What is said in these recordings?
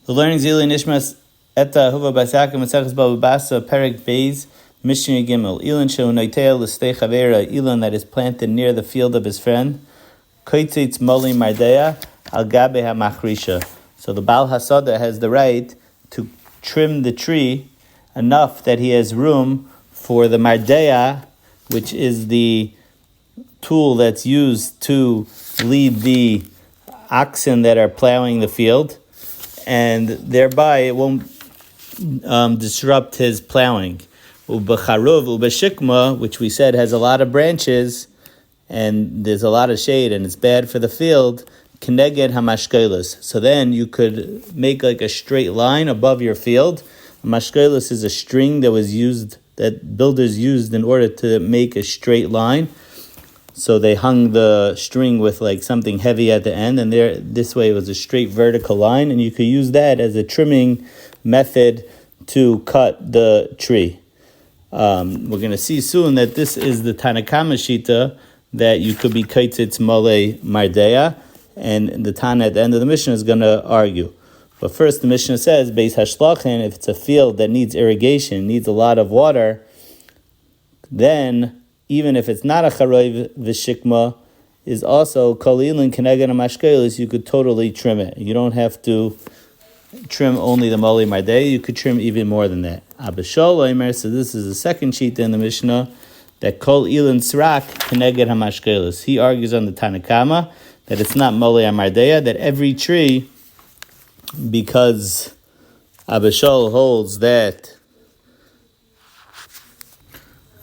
The learning Zili Nishmas Etta Ahuva Bava Basra Perek Beis Mishna Yomi Ilan Shloimie L'stei Chavera Ilan that is planted near the field of his friend Koitzitz Moli Mardea Al Gabe HaMachrisha. So the Baal Hasada has the right to trim the tree enough that he has room for the Mardea, which is the tool that's used to lead the oxen that are plowing the field, and thereby it won't disrupt his plowing. Ubecharuv, ubeshikma, which we said has a lot of branches and there's a lot of shade and it's bad for the field, keneged hamashkelis. So then you could make like a straight line above your field. Mashkelis is a string that builders used in order to make a straight line. So they hung the string with like something heavy at the end, and this way it was a straight vertical line, and you could use that as a trimming method to cut the tree. We're going to see soon that this is the Tanakama Shita, that you could be kaitzitz mole mardea, and the Tana at the end of the Mishnah is going to argue. But first the Mishnah says, Beis Hashlachin, if it's a field that needs irrigation, needs a lot of water, then even if it's not a charoiv v'shikma, is also kolilin keneged hamashkelis, you could totally trim it. You don't have to trim only the moli mardei, you could trim even more than that. Abishol, so this is the second sheet in the Mishnah, that kol ilin srak keneged hamashkelis. He argues on the Tanakama that it's not moli mardei, that every tree, because Abishol holds that,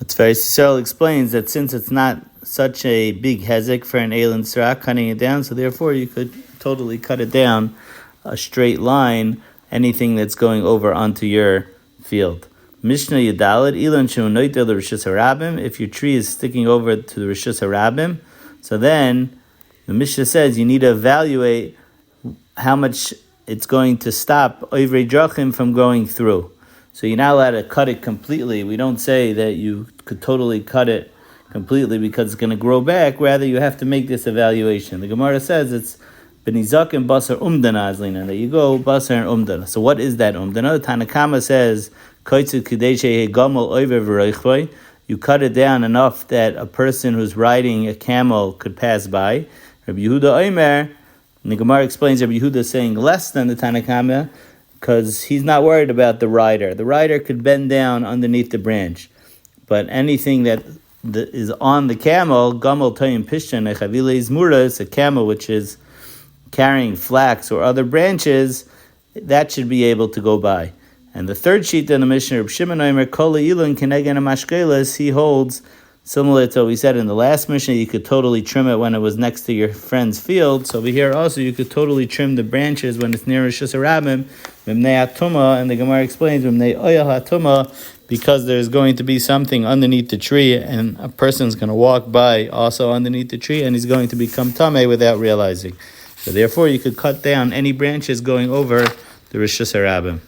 Tzveis explains that since it's not such a big hezek for an Elin Srak cutting it down, so therefore you could totally cut it down a straight line, anything that's going over onto your field. Mishnah Yadalid, Ilan Shemunoite the Rishus Harabim, if your tree is sticking over to the Rishus Harabim, so then the Mishnah says you need to evaluate how much it's going to stop Oivrei Drachim from going through. So you're not allowed to cut it completely. We don't say that you could totally cut it completely because it's going to grow back. Rather, you have to make this evaluation. The Gemara says it's benizak and basar umdana azlina. There you go, basar and umdana. So what is that umdana? Tanakama says, you cut it down enough that a person who's riding a camel could pass by. Rabbi Yehuda Omer, and the Gemara explains Rabbi Yehuda saying less than the Tanakama, because he's not worried about the rider. The rider could bend down underneath the branch. But anything that is on the camel, gamel toyim pishtan echavile izmuras, a camel which is carrying flax or other branches, that should be able to go by. And the third sheet in the Mishnah, Reb Shimon Omer, kol ilun kenegen hamashkeles, he holds, similar to what we said in the last Mishnah, you could totally trim it when it was next to your friend's field. So over here also, you could totally trim the branches when it's near Rishus Harabim, Mimnei Atuma, and the Gemara explains, Mimnei Oyel Hatuma, because there's going to be something underneath the tree, and a person's going to walk by also underneath the tree, and he's going to become Tameh without realizing. So therefore, you could cut down any branches going over the Rishus Harabim.